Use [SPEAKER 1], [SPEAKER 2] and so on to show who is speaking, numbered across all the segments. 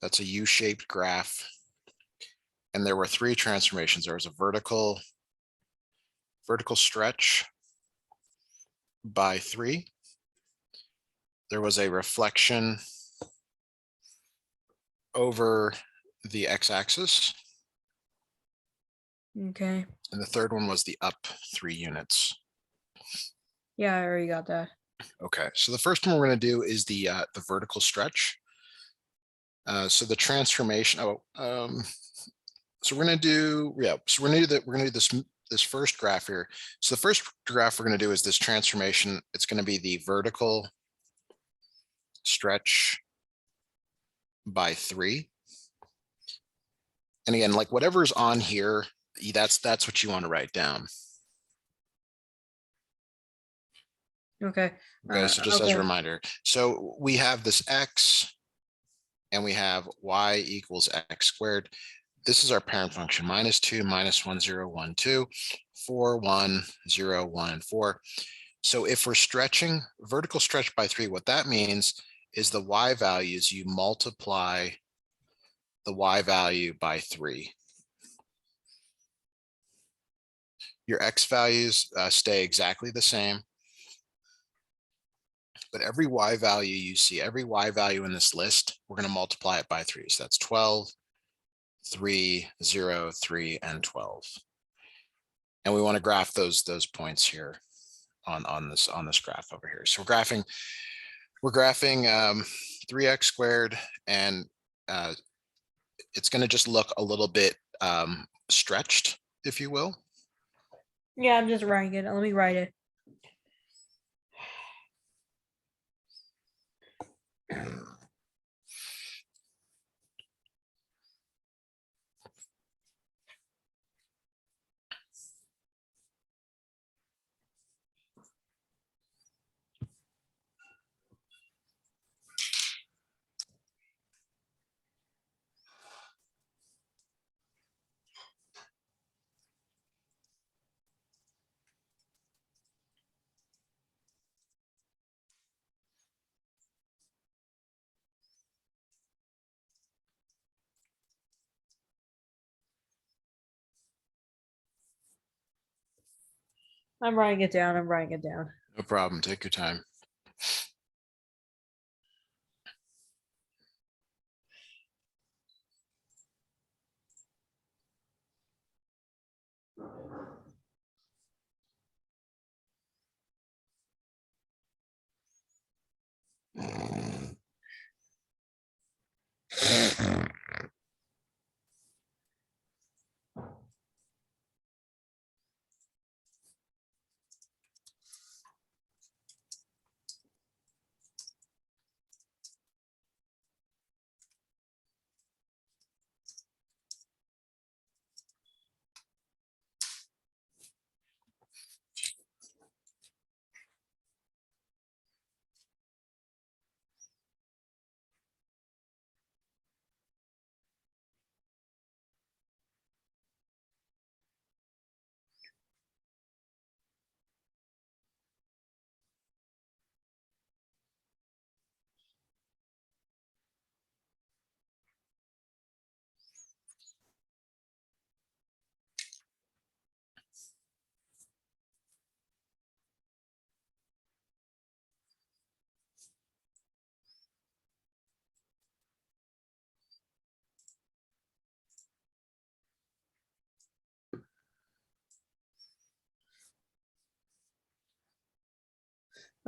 [SPEAKER 1] that's a U-shaped graph. And there were three transformations. There was a vertical stretch by 3. There was a reflection over the x-axis.
[SPEAKER 2] Okay.
[SPEAKER 1] And the third one was the up 3 units.
[SPEAKER 2] Yeah, I already got that.
[SPEAKER 1] Okay, so the first one we're going to do is the vertical stretch. So the transformation. So we're going to do So we're going to do that. We're going to do this first graph here. So the first graph we're going to do is this transformation. It's going to be the vertical stretch by 3. And again, like whatever's on here, that's what you want to write down.
[SPEAKER 2] Okay.
[SPEAKER 1] Okay, so just as a reminder, so we have this x and we have y equals x squared. This is our parent function, -2, -1, 0, 1, 2, 4, 1, 0, 1, and 4. So if we're stretching vertical stretch by 3, what that means is the y values, you multiply the y value by 3. Your x values stay exactly the same. But every y value you see, every y value in this list, we're going to multiply it by 3. So that's 12, 3, 0, 3, and 12. And we want to graph those points here on this graph over here. So we're graphing 3x squared, and it's going to just look a little bit stretched, if you will.
[SPEAKER 2] Yeah, I'm just writing it. Let me write it. I'm writing it down. I'm writing it down.
[SPEAKER 1] No problem. Take your time.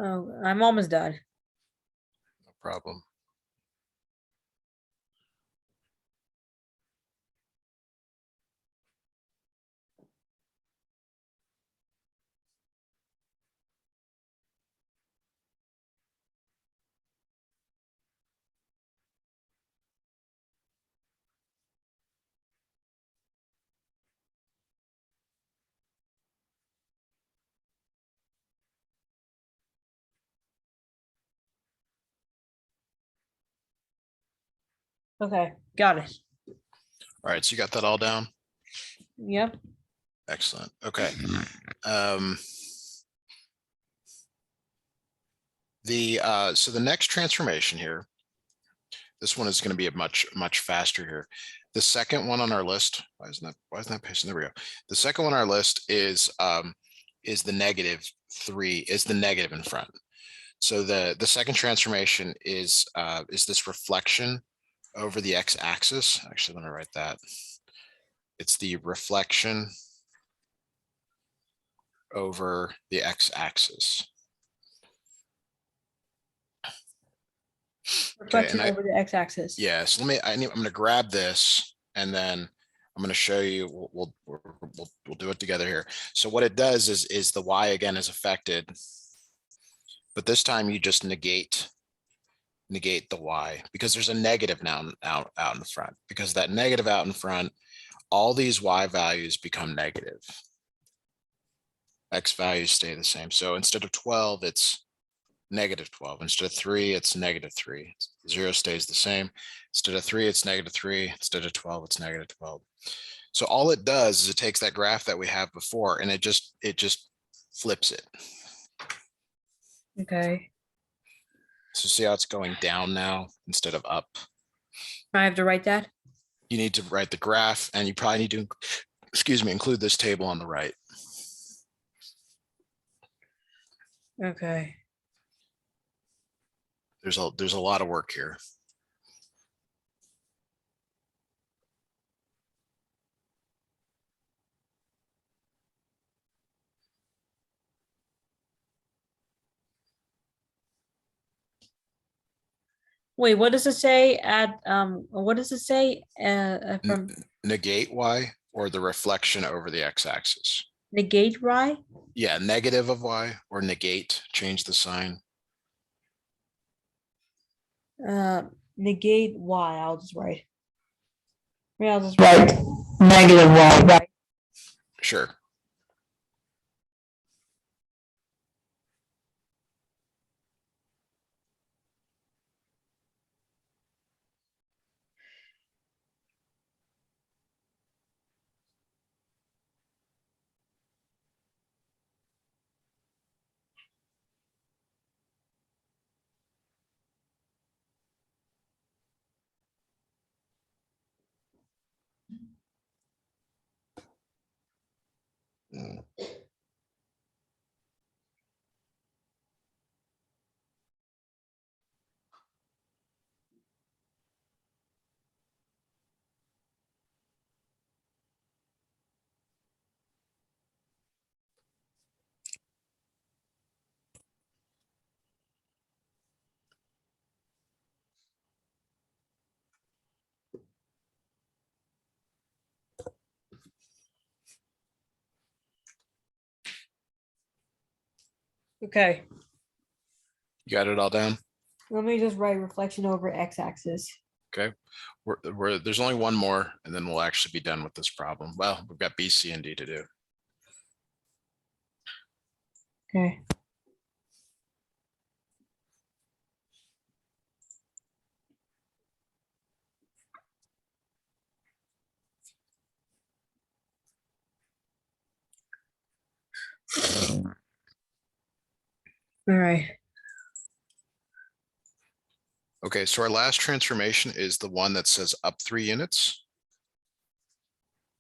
[SPEAKER 2] Oh, I'm almost done.
[SPEAKER 1] No problem.
[SPEAKER 2] Okay, got it.
[SPEAKER 1] All right, so you got that all down?
[SPEAKER 2] Yep.
[SPEAKER 1] Excellent. Okay. So the next transformation here, This one is going to be a much faster here. The second one on our list, why isn't that pasting? There we go. The second one on our list is the -3, is the negative in front. So the second transformation is this reflection over the x-axis. Actually, let me write that. It's the reflection over the x-axis.
[SPEAKER 2] Reflection over the x-axis.
[SPEAKER 1] Yeah, so I'm going to grab this and then I'm going to show you. We'll do it together here. So what it does is the y again is affected, but this time you just negate the y because there's a negative now out in the front. Because that negative out in front, all these y values become negative. X values stay the same. So instead of 12, it's -12. Instead of 3, it's -3. 0 stays the same. Instead of 3, it's -3. Instead of 12, it's -12. So all it does is it takes that graph that we have before and it just flips it.
[SPEAKER 2] Okay.
[SPEAKER 1] So see how it's going down now instead of up.
[SPEAKER 2] I have to write that?
[SPEAKER 1] You need to write the graph and you probably need to, include this table on the right.
[SPEAKER 2] Okay.
[SPEAKER 1] There's a lot of work here.
[SPEAKER 2] Wait, what does it say what does it say from
[SPEAKER 1] Negate y or the reflection over the x-axis.
[SPEAKER 2] negate y?
[SPEAKER 1] Yeah, negative of y or negate, change the sign.
[SPEAKER 2] Negate y, I'll just write. Yeah, I'll just write -y, right?
[SPEAKER 1] Sure.
[SPEAKER 2] Okay.
[SPEAKER 1] You got it all down?
[SPEAKER 2] Let me just write reflection over x-axis.
[SPEAKER 1] Okay. There's only one more and then we'll actually be done with this problem. Well, we've got B, C, and D to do.
[SPEAKER 2] Okay. All right.
[SPEAKER 1] Okay, so our last transformation is the one that says up 3 units.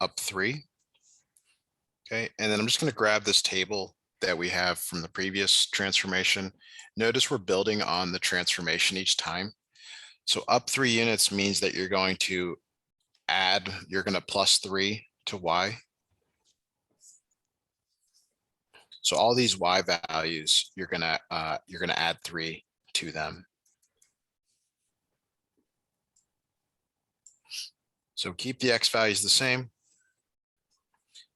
[SPEAKER 1] Up 3. Okay, and then I'm just going to grab this table that we have from the previous transformation. Notice we're building on the transformation each time. So up 3 units means that you're going to +3 to y. So all these y values, you're gonna add 3 to them. So keep the x values the same,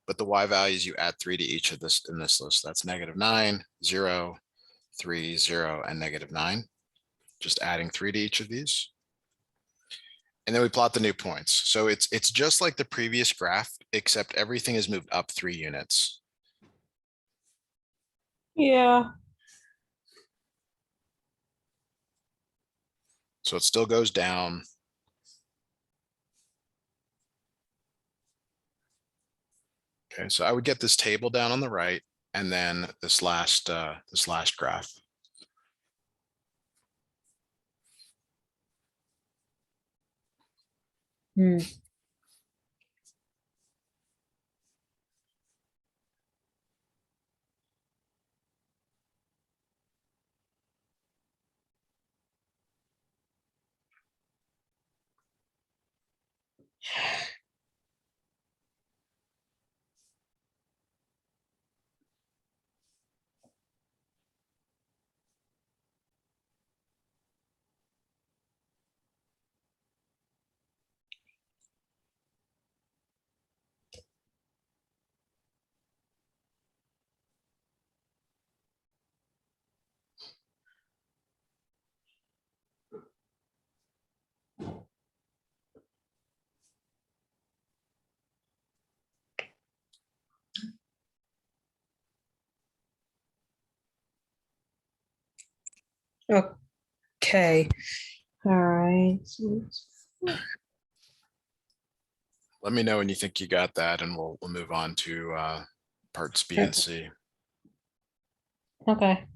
[SPEAKER 1] but the y values you add 3 to each of this in this list. That's -9, 0, 3, 0, and -9. Just adding 3 to each of these. And then we plot the new points. So it's just like the previous graph, except everything is moved up 3 units.
[SPEAKER 2] Yeah.
[SPEAKER 1] So it still goes down. Okay, so I would get this table down on the right, and then this last graph.
[SPEAKER 2] Hmm. Okay. All right.
[SPEAKER 1] Let me know when you think you got that, and we'll move on to parts B and C.
[SPEAKER 2] Okay.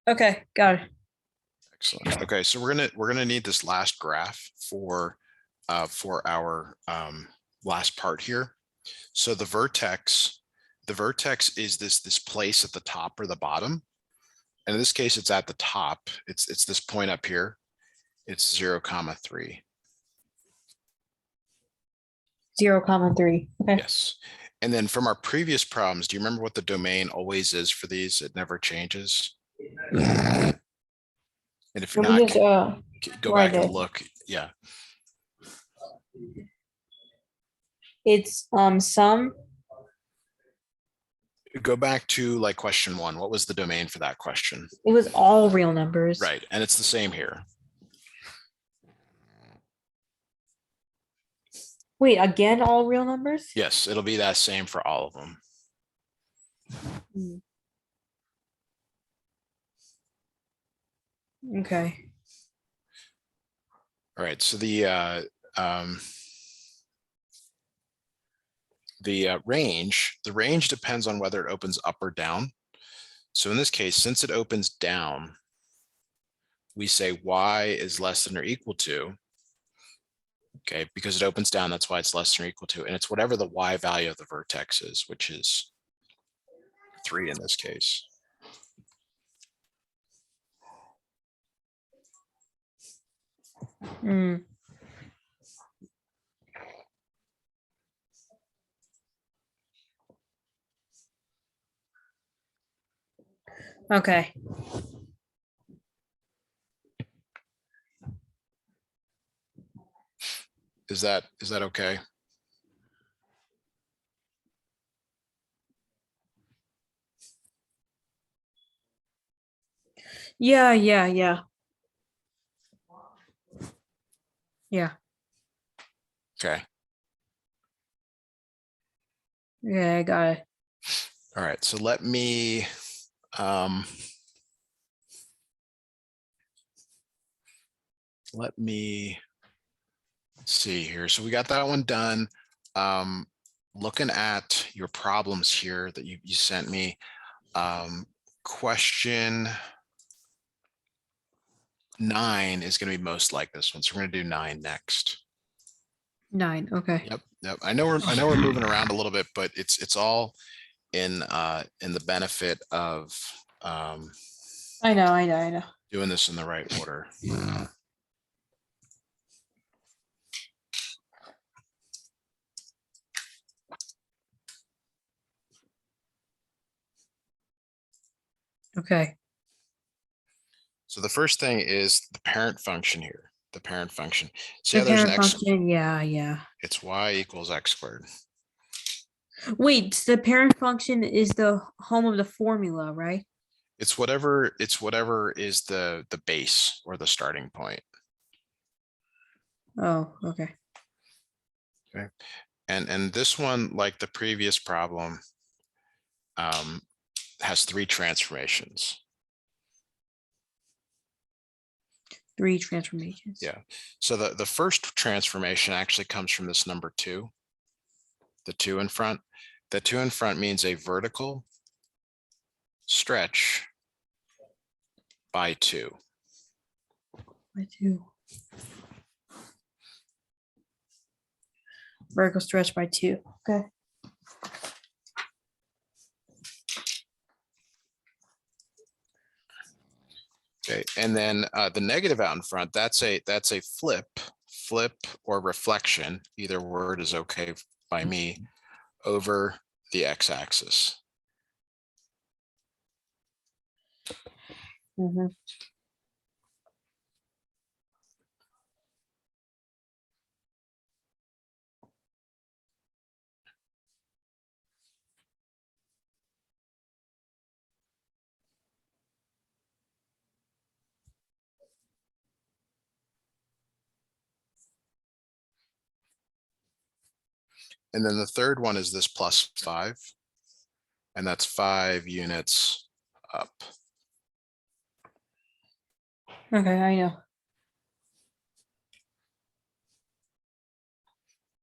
[SPEAKER 2] Okay, got it.
[SPEAKER 1] Excellent. Okay, so we're gonna need this last graph for our last part here. So the vertex is this place at the top or the bottom. And in this case, it's at the top. It's this point up here. It's 0,3.
[SPEAKER 2] 0,3. Okay.
[SPEAKER 1] Yes. And then from our previous problems, do you remember what the domain always is for these? It never changes. And if
[SPEAKER 2] Let
[SPEAKER 1] not,
[SPEAKER 2] me just
[SPEAKER 1] go
[SPEAKER 2] write
[SPEAKER 1] back and
[SPEAKER 2] it.
[SPEAKER 1] look. Yeah.
[SPEAKER 2] It's some.
[SPEAKER 1] Go back to like question 1. What was the domain for that question?
[SPEAKER 2] It was all real numbers.
[SPEAKER 1] Right. And it's the same here.
[SPEAKER 2] Wait, again, all real numbers?
[SPEAKER 1] Yes, it'll be that same for all of them.
[SPEAKER 2] Hmm. Okay.
[SPEAKER 1] All right. So the range depends on whether it opens up or down. So in this case, since it opens down, we say y is less than or equal to, okay, because it opens down, that's why it's less than or equal to, and it's whatever the y value of the vertex is, which is 3 in this case.
[SPEAKER 2] Hmm. Okay.
[SPEAKER 1] Is that okay?
[SPEAKER 2] Yeah. Yeah.
[SPEAKER 1] Okay.
[SPEAKER 2] Yeah, I got it.
[SPEAKER 1] All right. So let me see here. So we got that one done. Looking at your problems here that you sent me, question 9 is going to be most like this one. So we're going to do 9 next.
[SPEAKER 2] 9. Okay.
[SPEAKER 1] Yep. I know we're moving around a little bit, but it's all in the benefit of
[SPEAKER 2] I know.
[SPEAKER 1] doing this in the right order.
[SPEAKER 2] Okay.
[SPEAKER 1] So the first thing is the parent function here, the parent function. See
[SPEAKER 2] The
[SPEAKER 1] how there's an
[SPEAKER 2] parent
[SPEAKER 1] x,
[SPEAKER 2] function, yeah.
[SPEAKER 1] it's y equals x squared.
[SPEAKER 2] Wait, the parent function is the home of the formula, right?
[SPEAKER 1] It's whatever is the base or the starting point.
[SPEAKER 2] Oh, okay.
[SPEAKER 1] Okay. And this one, like the previous problem, has 3 transformations.
[SPEAKER 2] 3 transformations.
[SPEAKER 1] Yeah. So the first transformation actually comes from this number 2, the 2 in front. The 2 in front means a vertical stretch by 2.
[SPEAKER 2] By 2. Vertical stretch by 2. Okay.
[SPEAKER 1] Okay, and then the negative out in front, that's a flip or reflection. Either word is okay by me, over the x-axis.
[SPEAKER 2] Mm-hmm.
[SPEAKER 1] And then the third one is this plus 5, and that's 5 units up.
[SPEAKER 2] Okay, I know.
[SPEAKER 1] All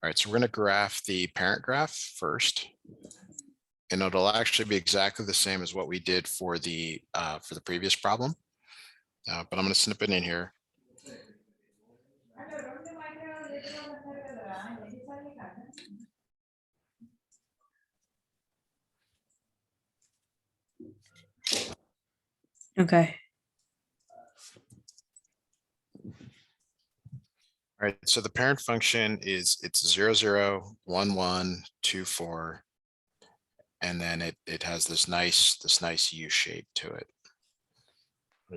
[SPEAKER 1] right, so we're going to graph the parent graph first, and it'll actually be exactly the same as what we did for the previous problem, but I'm going to snip it in here.
[SPEAKER 2] Okay.
[SPEAKER 1] All right, so the parent function is it's 0, 0, 1, 1, 2, 4, and then it has this nice U shape to it.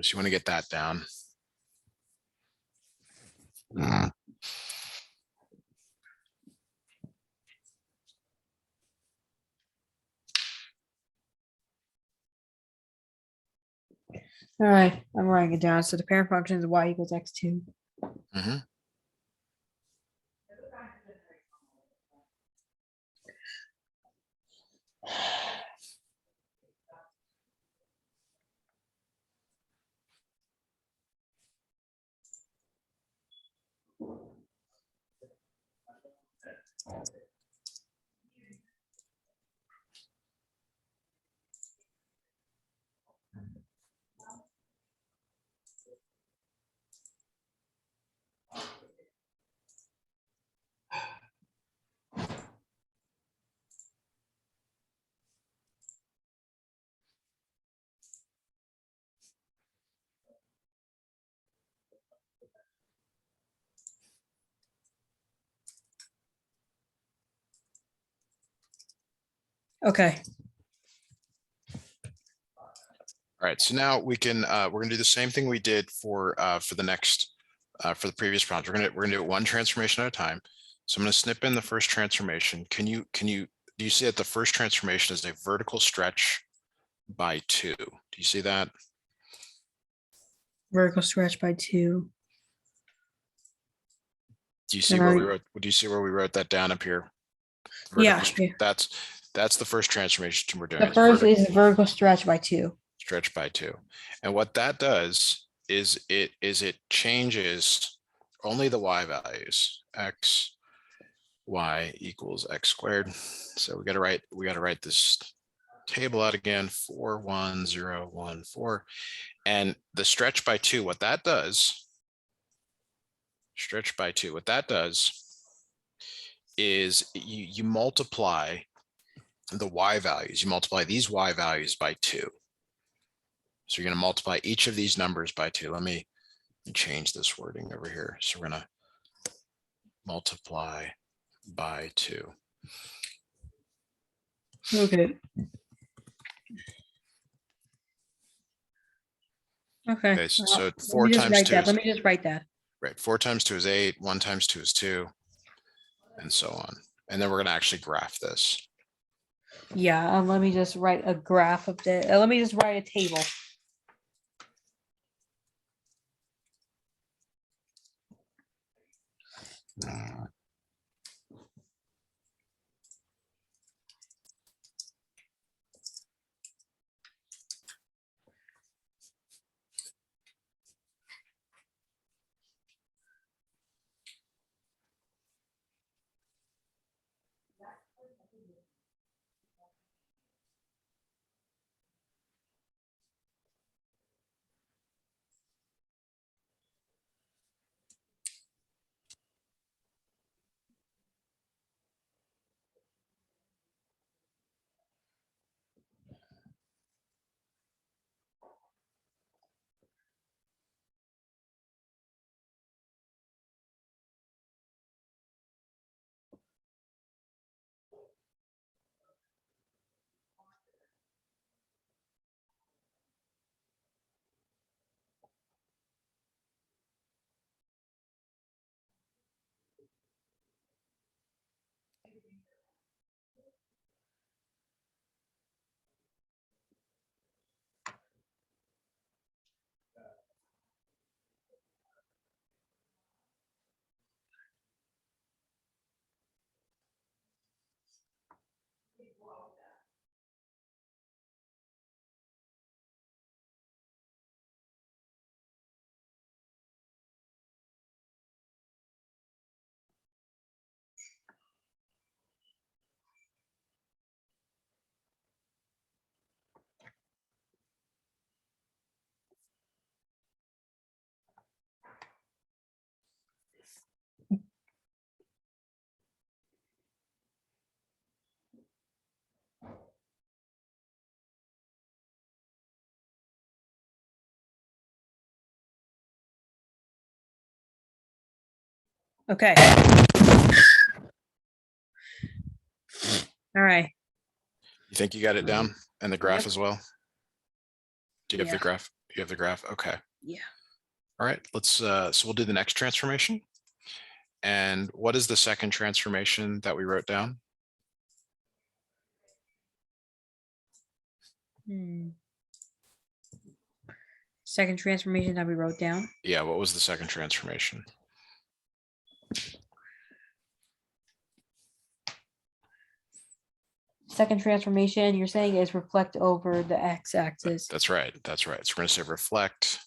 [SPEAKER 1] So you want to get that down.
[SPEAKER 2] All right, I'm writing it down. So the parent function is y equals x2.
[SPEAKER 1] Mhm.
[SPEAKER 2] Okay.
[SPEAKER 1] All right, so now we can we're gonna do the same thing we did for the next for the previous prompt. We're gonna do it one transformation at a time. So I'm gonna snip in the first transformation. Do you see that the first transformation is a vertical stretch by 2? Do you see that?
[SPEAKER 2] Vertical stretch by 2.
[SPEAKER 1] Do you see where we wrote? Do you see where we wrote that down up here?
[SPEAKER 2] Yeah.
[SPEAKER 1] That's the first transformation we're doing.
[SPEAKER 2] The first is vertical stretch by 2.
[SPEAKER 1] Stretch by 2, and what that does is it changes only the y values. X, y equals x squared. So we got to write this table out again. 4, 1, 0, 1, 4, and the stretch by 2. What that does, stretch by 2. What that does is you multiply the y values. You multiply these y values by 2. So you're going to multiply each of these numbers by 2. Let me change this wording over here. So we're going to multiply by 2.
[SPEAKER 2] Okay. Okay.
[SPEAKER 1] Okay, so
[SPEAKER 2] Let
[SPEAKER 1] 4
[SPEAKER 2] me just
[SPEAKER 1] times
[SPEAKER 2] write
[SPEAKER 1] 2
[SPEAKER 2] that.
[SPEAKER 1] is
[SPEAKER 2] Let me just write that.
[SPEAKER 1] right. 4 times 2 is 8. 1 times 2 is 2, and so on. And then we're going to actually graph this.
[SPEAKER 2] Yeah, let me just write a graph of the. Let me just write a table. Okay. All right.
[SPEAKER 1] You think you got it down and the graph
[SPEAKER 2] Yep.
[SPEAKER 1] as well? Do you have
[SPEAKER 2] Yeah.
[SPEAKER 1] the graph? You have the graph? Okay.
[SPEAKER 2] Yeah.
[SPEAKER 1] All right, so we'll do the next transformation. And what is the second transformation that we wrote down?
[SPEAKER 2] Second transformation that we wrote down.
[SPEAKER 1] Yeah, what was the second transformation?
[SPEAKER 2] Second transformation, you're saying, is reflect over the x-axis.
[SPEAKER 1] That's right. That's right. So we're going to say reflect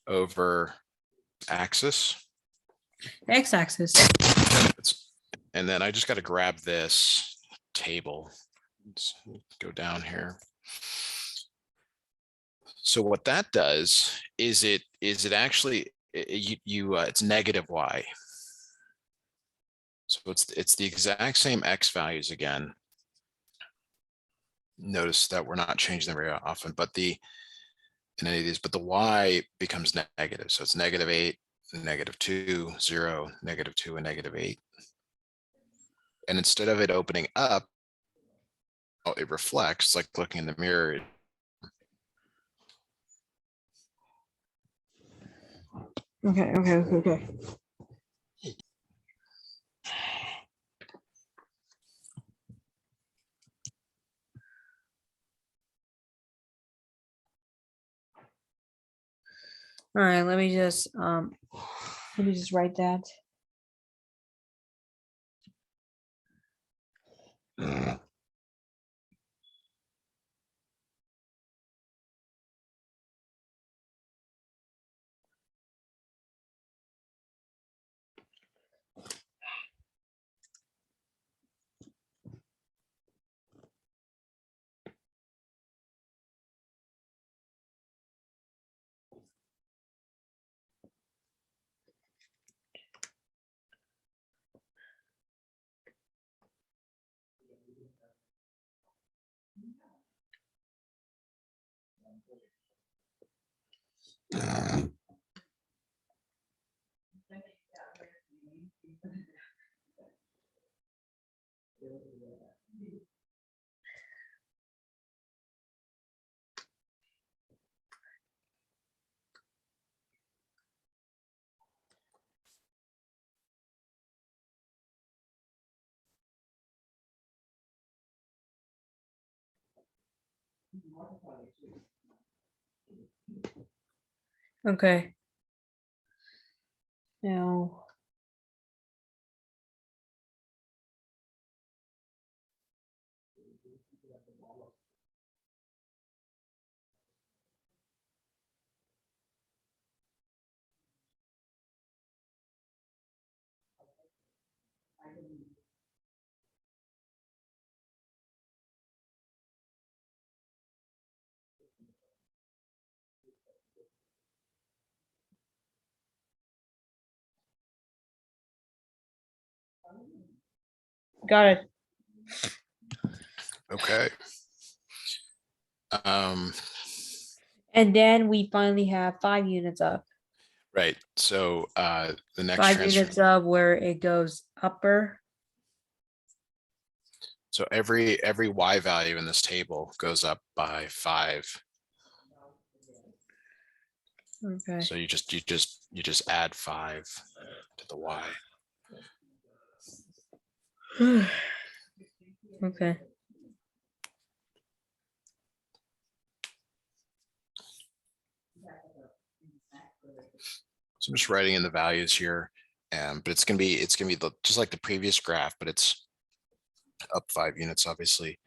[SPEAKER 1] over axis.
[SPEAKER 2] X-axis.
[SPEAKER 1] And then I just got to grab this table. Let's go down here. So what that does is it actually it's negative y. So it's the exact same x values again. Notice that we're not changing them very often, but in any of these, but the y becomes negative. So it's -8, -2, 0, -2, and -8. And instead of it opening up, it reflects, like looking in the mirror.
[SPEAKER 2] Okay. All right, let me just write that. Okay. Now. Got it.
[SPEAKER 1] Okay.
[SPEAKER 2] And then we finally have 5 units up.
[SPEAKER 1] Right. So the next
[SPEAKER 2] 5 units up where it goes upper.
[SPEAKER 1] So every y value in this table goes up by 5.
[SPEAKER 2] Okay.
[SPEAKER 1] So you just add 5 to the y.
[SPEAKER 2] Okay.
[SPEAKER 1] So I'm just writing in the values here, but it's gonna be just like the previous graph, but it's up 5 units, obviously.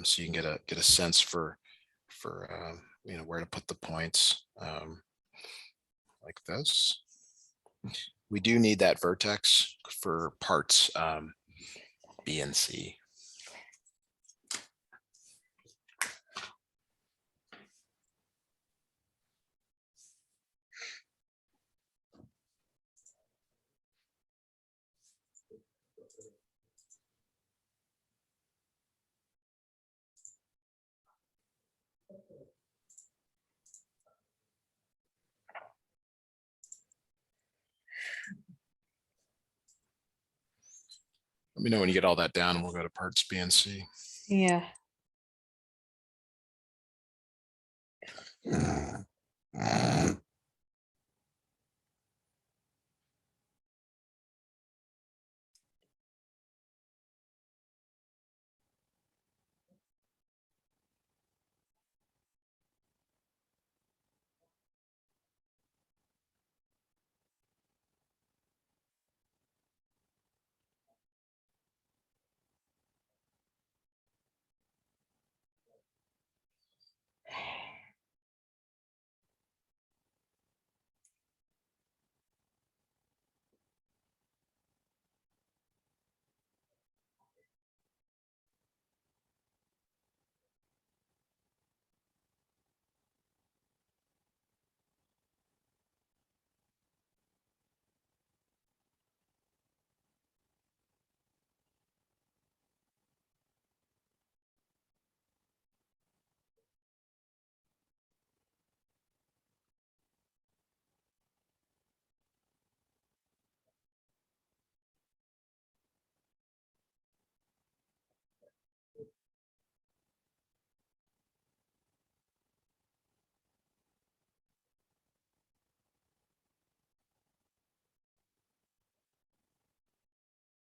[SPEAKER 1] So you can get a sense for where to put the points, like this. We do need that vertex for parts B and C. Let me know when you get all that down and we'll go to parts B and C.
[SPEAKER 2] Yeah.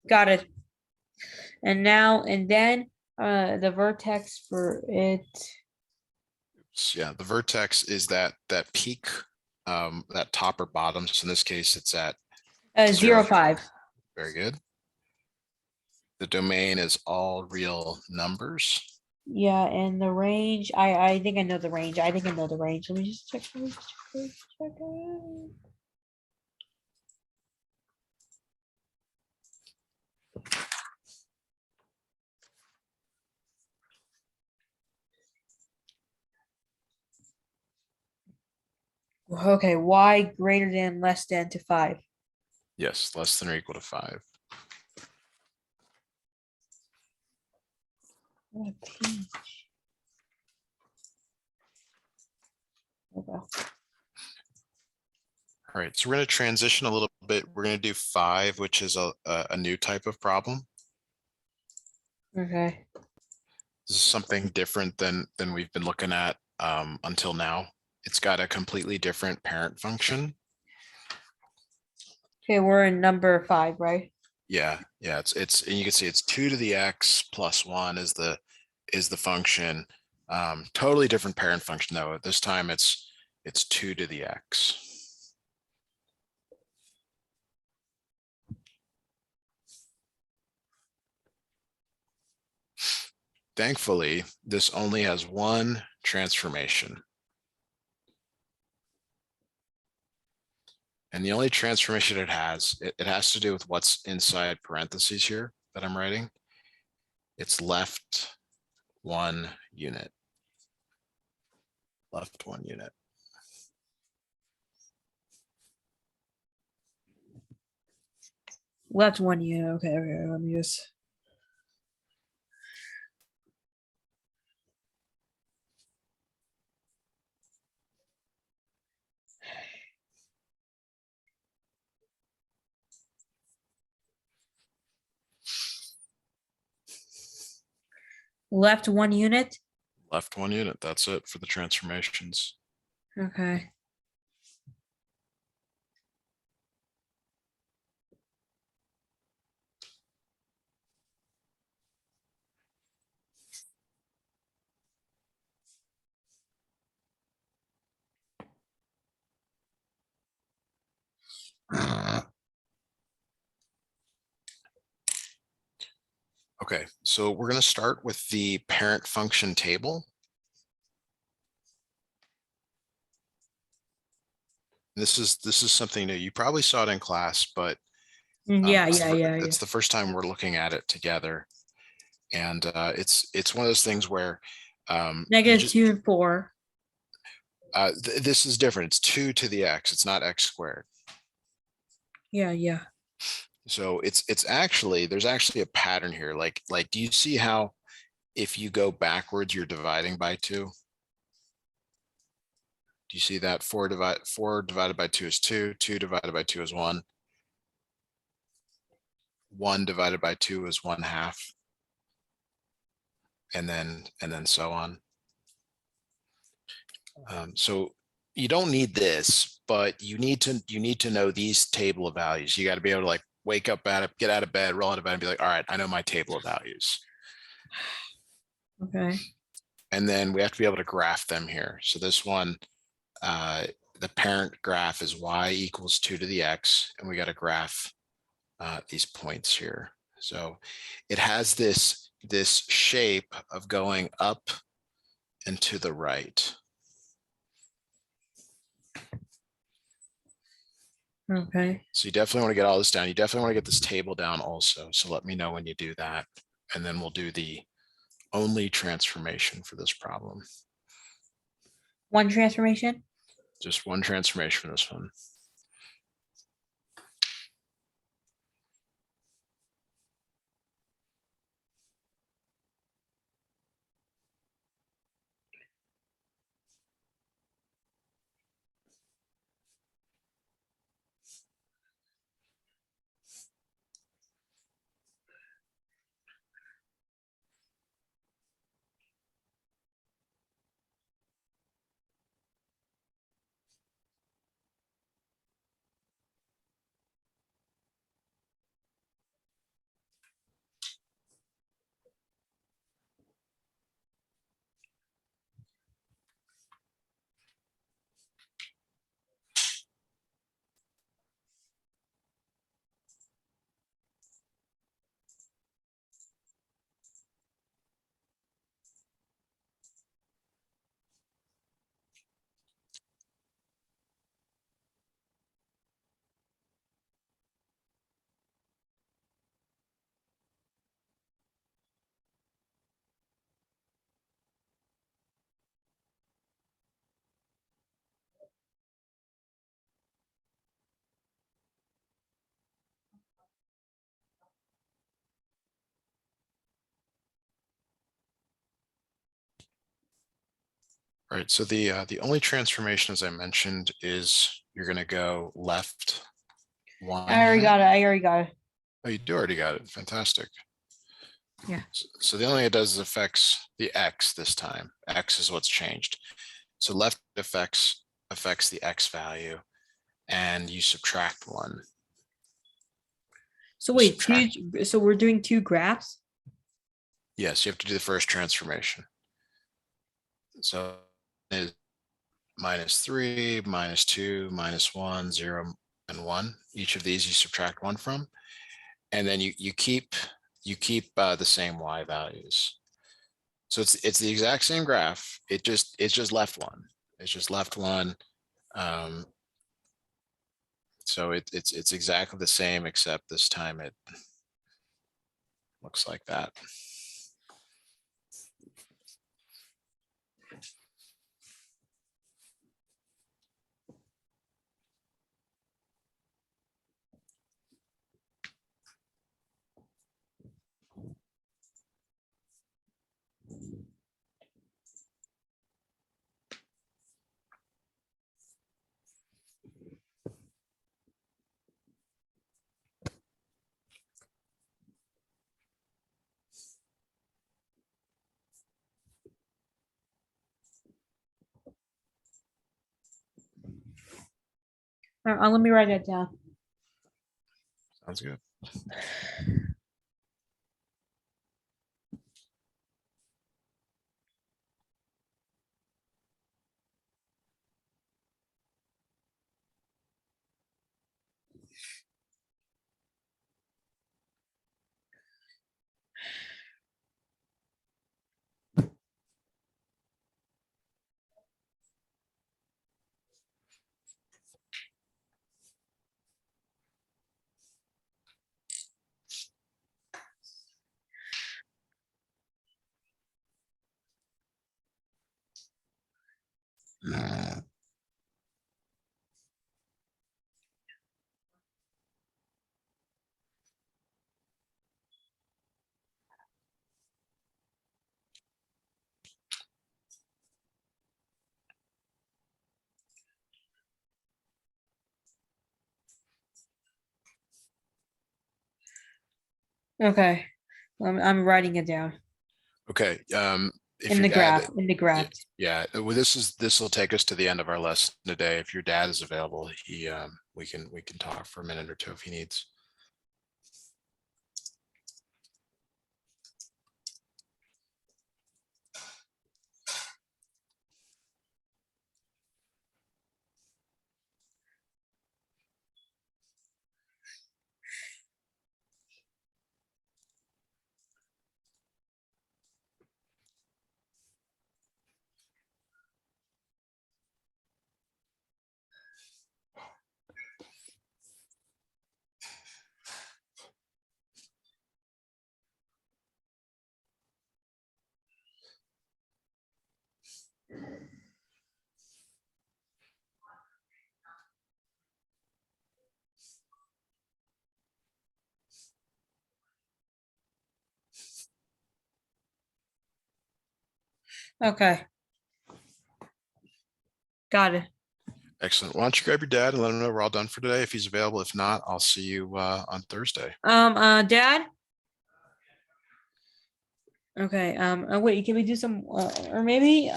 [SPEAKER 2] Got it. And then the vertex for it.
[SPEAKER 1] Yeah, the vertex is that peak, that top or bottom. So in this case, it's at
[SPEAKER 2] 0, 5.
[SPEAKER 1] Very good. The domain is all real numbers.
[SPEAKER 2] Yeah, and the range. I think I know the range. Let me just check. It. Okay, y greater than less than to 5.
[SPEAKER 1] Yes, less than or equal to 5.
[SPEAKER 2] What a peach. Okay.
[SPEAKER 1] All right, so we're going to transition a little bit. We're going to do 5, which is a new type of problem.
[SPEAKER 2] Okay.
[SPEAKER 1] This is something different than we've been looking at until now. It's got a completely different parent function.
[SPEAKER 2] Okay, we're in number 5, right?
[SPEAKER 1] Yeah, it's and you can see it's 2 to the x plus 1 is the function. Totally different parent function though. This time it's 2 to the x. Thankfully, this only has one transformation. And the only transformation it has to do with what's inside parentheses here that I'm writing. It's left 1 unit. Left 1 unit.
[SPEAKER 2] Left 1 unit. Okay, let me just. Left 1 unit.
[SPEAKER 1] Left 1 unit. That's it for the transformations.
[SPEAKER 2] Okay.
[SPEAKER 1] Okay, so we're going to start with the parent function table. This is something new. You probably saw it in class, but
[SPEAKER 2] Yeah,
[SPEAKER 1] it's
[SPEAKER 2] yeah.
[SPEAKER 1] the first time we're looking at it together. And it's one of those things where
[SPEAKER 2] Negative 2 and 4.
[SPEAKER 1] This is different. It's 2 to the x. It's not x squared.
[SPEAKER 2] Yeah.
[SPEAKER 1] So it's actually, there's actually a pattern here. Like, do you see how if you go backwards, you're dividing by 2? Do you see that 4 divided by 2 is 2, 2 divided by 2 is 1. 1 divided by 2 is 1/2. And then so on. So you don't need this, but you need to know these table of values. You got to be able to like wake up get out of bed, roll out of bed and be like, all right, I know my table of values.
[SPEAKER 2] Okay.
[SPEAKER 1] And then we have to be able to graph them here. So this one, the parent graph is y equals 2 to the x, and we got to graph these points here. So it has this shape of going up and to the right.
[SPEAKER 2] Okay.
[SPEAKER 1] So you definitely want to get all this down. You definitely want to get this table down also. So let me know when you do that. And then we'll do the only transformation for this problem.
[SPEAKER 2] 1 transformation.
[SPEAKER 1] Just one transformation for this one. All right, so the only transformation, as I mentioned, is you're gonna go left one.
[SPEAKER 2] I already
[SPEAKER 1] unit.
[SPEAKER 2] got it. I already got it.
[SPEAKER 1] Oh, you do already got it. Fantastic.
[SPEAKER 2] Yeah.
[SPEAKER 1] So the only thing it does is affects the X this time. X is what's changed. So left affects the X value, and you subtract one.
[SPEAKER 2] So
[SPEAKER 1] You
[SPEAKER 2] wait,
[SPEAKER 1] subtract-
[SPEAKER 2] so we're doing two graphs?
[SPEAKER 1] Yes, you have to do the first transformation. So is -3, -2, -1, 0, and 1. Each of these you subtract one from, and then you keep the same Y values. So it's the exact same graph. It's just left one. It's just left one. So it's exactly the same, except this time it looks like that.
[SPEAKER 2] Let me write that down.
[SPEAKER 1] Sounds good.
[SPEAKER 2] Okay. I'm writing it down
[SPEAKER 1] Okay. If
[SPEAKER 2] in
[SPEAKER 1] your
[SPEAKER 2] the
[SPEAKER 1] dad,
[SPEAKER 2] graph. In the graph.
[SPEAKER 1] yeah, well, this will take us to the end of our lesson today. If your dad is available, we can talk for a minute or two if he needs.
[SPEAKER 2] Okay. Got it.
[SPEAKER 1] Excellent. Why don't you grab your dad and let him know we're all done for today. If he's available, if not, I'll see you on Thursday.
[SPEAKER 2] Dad? Okay, wait, can we do some, or maybe,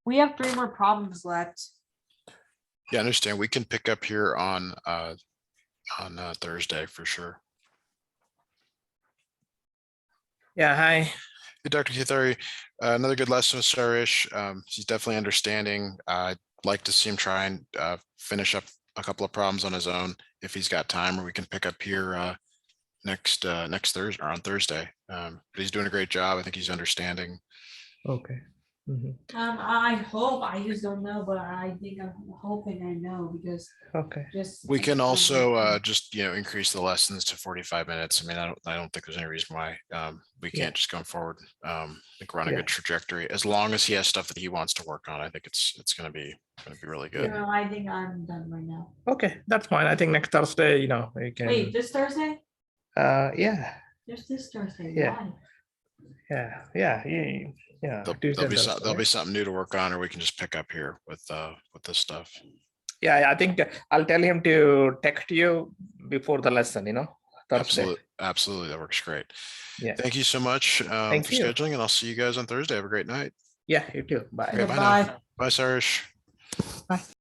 [SPEAKER 2] we have 3 more problems left.
[SPEAKER 1] Yeah, I understand. We can pick up here on Thursday for sure.
[SPEAKER 3] Yeah, hi.
[SPEAKER 1] Hey, Dr. Kithari, another good lesson with Sourish. He's definitely understanding. I'd like to see him try and finish up a couple of problems on his own if he's got time, or we can pick up here next Thursday or on Thursday. But he's doing a great job. I think he's understanding.
[SPEAKER 3] Okay. Mhm.
[SPEAKER 2] I hope, I just don't know, but I think I'm hoping I know because
[SPEAKER 3] Okay.
[SPEAKER 2] just.
[SPEAKER 1] We can also just increase the lessons to 45 minutes. I mean, I don't think there's any reason why we
[SPEAKER 3] Yeah.
[SPEAKER 1] can't just go forward. I think we're on a
[SPEAKER 3] Yeah.
[SPEAKER 1] good trajectory. As long as he has stuff that he wants to work on, I think it's gonna be really good.
[SPEAKER 2] No, I think I'm done right now.
[SPEAKER 3] Okay, that's fine. I think next Thursday, we can.
[SPEAKER 2] Wait, this Thursday?
[SPEAKER 3] Yeah.
[SPEAKER 2] Just this Thursday,
[SPEAKER 3] Yeah.
[SPEAKER 2] why?
[SPEAKER 3] Yeah, yeah.
[SPEAKER 1] There'll be
[SPEAKER 3] Thursday,
[SPEAKER 1] there'll be
[SPEAKER 3] right?
[SPEAKER 1] something new to work on, or we can just pick up here with this stuff.
[SPEAKER 3] Yeah, I think I'll tell him to text you before the lesson, Thursday.
[SPEAKER 1] Absolutely. That works great.
[SPEAKER 3] Yeah.
[SPEAKER 1] Thank you so much
[SPEAKER 3] Thank
[SPEAKER 1] for
[SPEAKER 3] you.
[SPEAKER 1] scheduling, and I'll see you guys on Thursday. Have a great night.
[SPEAKER 3] Yeah, you too. Bye.
[SPEAKER 1] Okay, bye
[SPEAKER 2] Bye.
[SPEAKER 1] now. Bye, Sourish.
[SPEAKER 3] Bye.